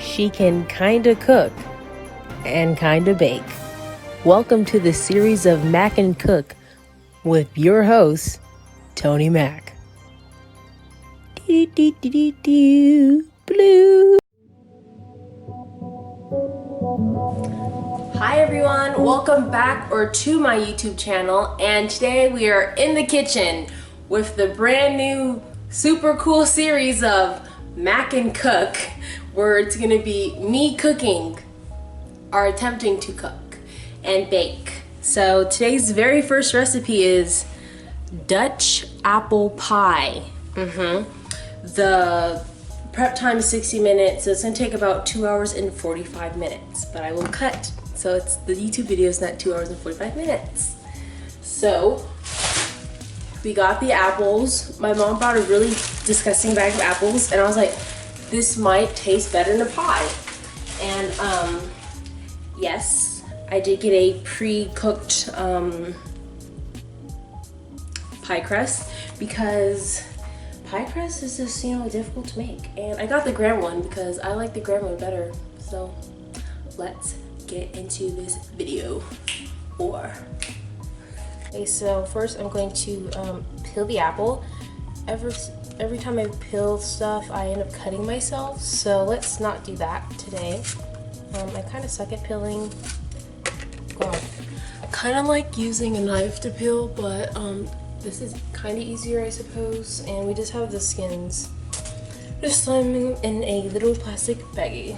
she can kinda cook and kinda bake. Welcome to the series of Mack and Cook with your host, Tony Mack. Blue. Hi everyone, welcome back to my YouTube channel, and today we are in the kitchen with the brand new super cool series of Mack and Cook, where it's gonna be me cooking or attempting to cook and bake. So today's very first recipe is Dutch apple pie. The prep time is 60 minutes, so it's gonna take about 2 hours and 45 minutes, but I will cut. So it's the YouTube video is not 2 hours and 45 minutes. So we got the apples. My mom bought a really disgusting bag of apples, and I was like, this might taste better than a pie. And yes, I did get a pre-cooked pie crust, because pie crust is just, difficult to make. And I got the graham one because I like the graham one better. So let's get into this video. Okay, so first I'm going to peel the apple. Every time I peel stuff, I end up cutting myself, so let's not do that today. I kind of suck at peeling. Kind of like using a knife to peel, but this is kind of easier, I suppose. And we just have the skins. Just throwing them in a little plastic baggie.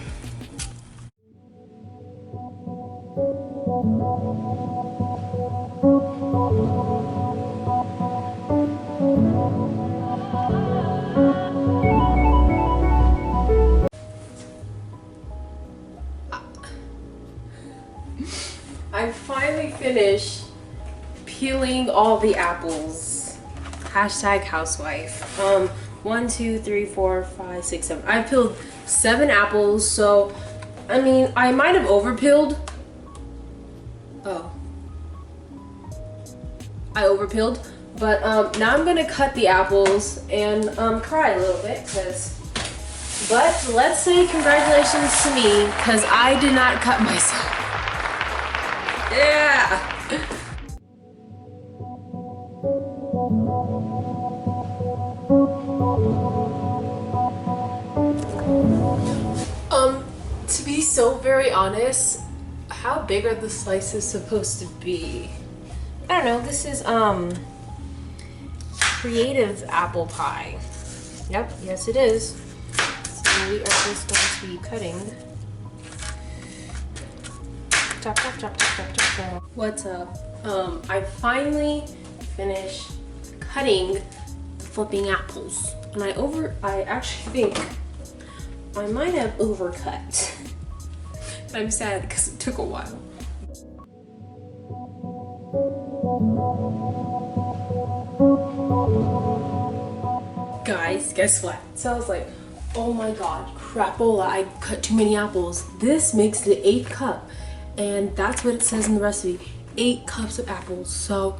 I finally finished peeling all the apples. Hashtag housewife. 1, 2, 3, 4, 5, 6, 7. I peeled 7 apples, so I mean, I might have overpeeled. Oh. I overpeeled, but now I'm gonna cut the apples and cry a little bit, but let's say congratulations to me, because I did not cut myself. Yeah. To be so very honest, how big are the slices supposed to be? I don't know. This is creative apple pie. Yep, yes it is. So we are just going to be cutting. Chop, chop, chop, chop, chop, chop, chop. What's up? I finally finished cutting the flipping apples, and I actually think I might have overcut. I'm sad because it took a while. Guys, guess what? So I was like, oh my god, crapola, I cut too many apples. This makes the 8th cup. And that's what it says in the recipe, 8 cups of apples. So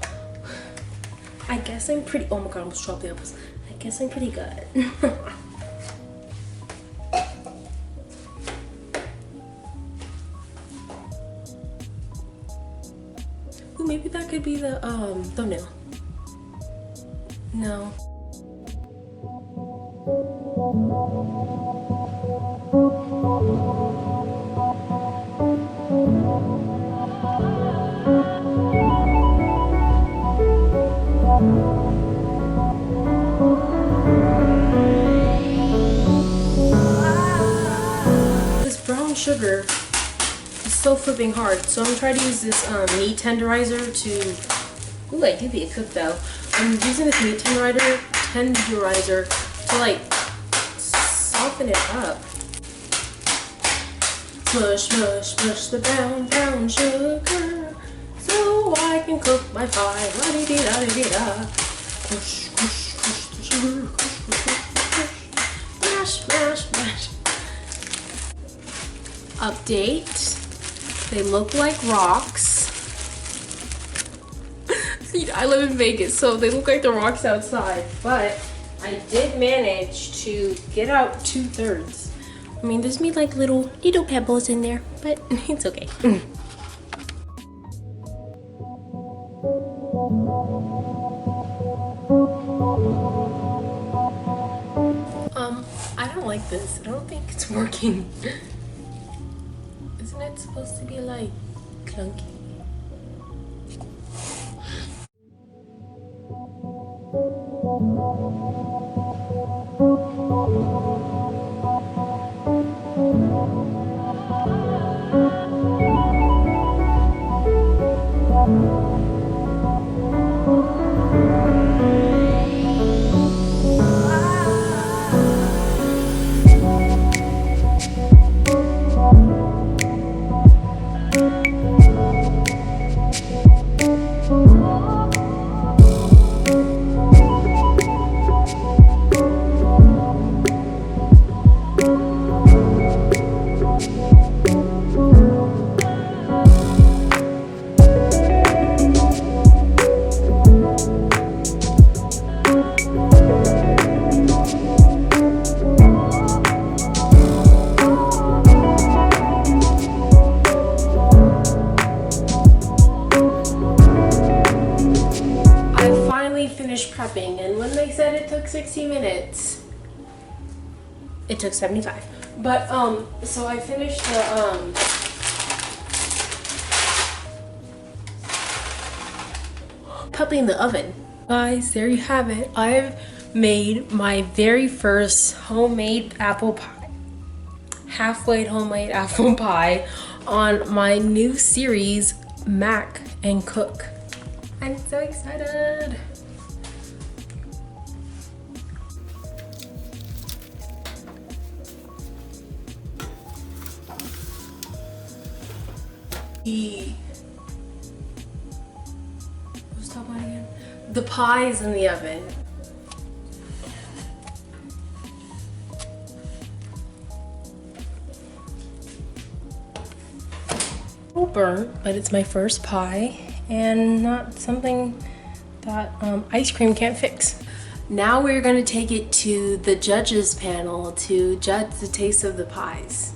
I guess I'm pretty, oh my god, I almost dropped the apples. I guess I'm pretty good. Ooh, maybe that could be the thumbnail. No. This brown sugar is so flipping hard, so I'm trying to use this meat tenderizer to. Ooh, I do be a cook though. I'm using this meat tenderizer to like soften it up. Smush, smush, smush the brown sugar, so I can cook my pie. La-dee-dee-da-dee-dee-da. Crush, crush, crush the sugar. Crush, crush, crush, crush. Mash, mash, mash. Update. They look like rocks. See, I live in Vegas, so they look like the rocks outside, but I did manage to get out 2/3. I mean, there's me like little pebbles in there, but it's okay. I don't like this. I don't think it's working. Isn't it supposed to be like clunky? Prepping, and when they said it took 60 minutes, it took 75. But so I finished the pupping in the oven. Guys, there you have it. I've made my very first homemade apple pie, halfway homemade apple pie, on my new series, Mack and Cook. I'm so excited. What's top on again? The pie is in the oven. It'll burn, but it's my first pie and not something that ice cream can't fix. Now we're going to take it to the judges panel to judge the taste of the pies.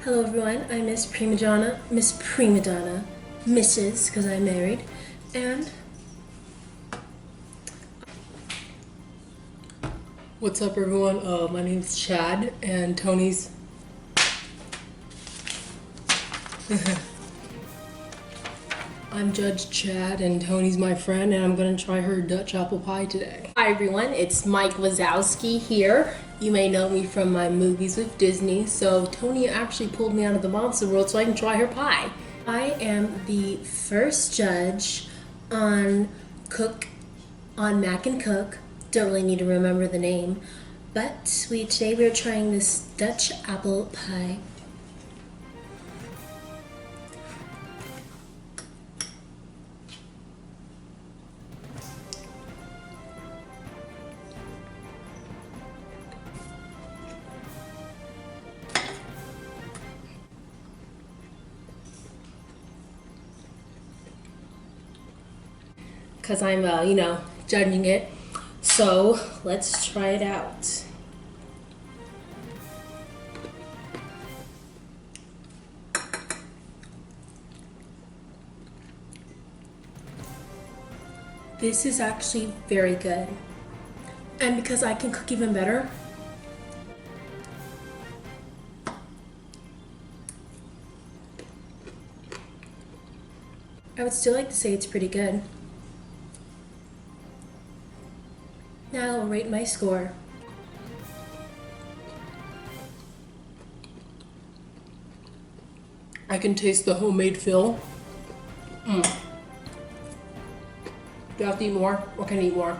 Hello everyone, I'm Miss Prima Donna, Mrs. because I'm married, and what's up everyone? My name's Chad, and Tony's I'm Judge Chad, and Tony's my friend, and I'm gonna try her Dutch apple pie today. Hi everyone, it's Mike Wazowski here. You may know me from my movies with Disney, so Tony actually pulled me out of the monster world so I can try her pie. I am the first judge on Mack and Cook. Don't really need to remember the name, but today we're trying this Dutch apple pie. Because I'm, judging it. So let's try it out. This is actually very good. And because I can cook even better, I would still like to say it's pretty good. Now I'll rate my score. I can taste the homemade fill. Do I have to eat more, or can I eat more?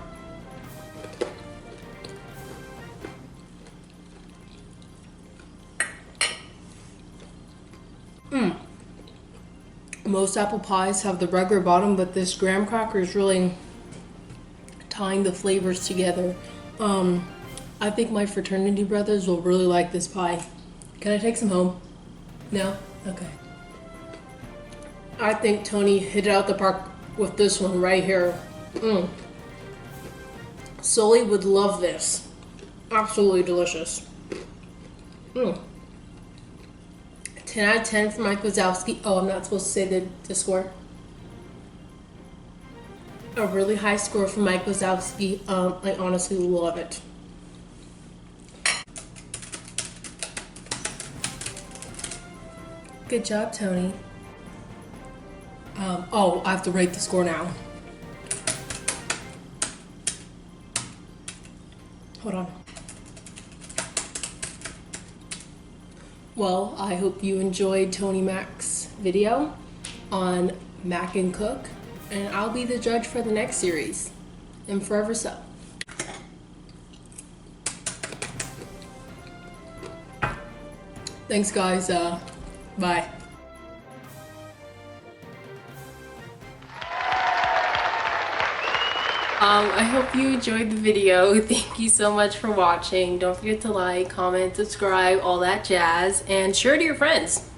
Most apple pies have the regular bottom, but this graham cracker is really tying the flavors together. I think my fraternity brothers will really like this pie. Can I take some home? No? Okay. I think Tony hit it out the park with this one right here. Sully would love this. Absolutely delicious. 10 out of 10 for Mike Wazowski. Oh, I'm not supposed to say the score. A really high score for Mike Wazowski. I honestly love it. Good job, Tony. Oh, I have to rate the score now. Hold on. Well, I hope you enjoyed Tony Mack's video on Mack and Cook, and I'll be the judge for the next series, and forever so. Thanks, guys. Bye. I hope you enjoyed the video. Thank you so much for watching. Don't forget to like, comment, subscribe, all that jazz, and share it to your friends.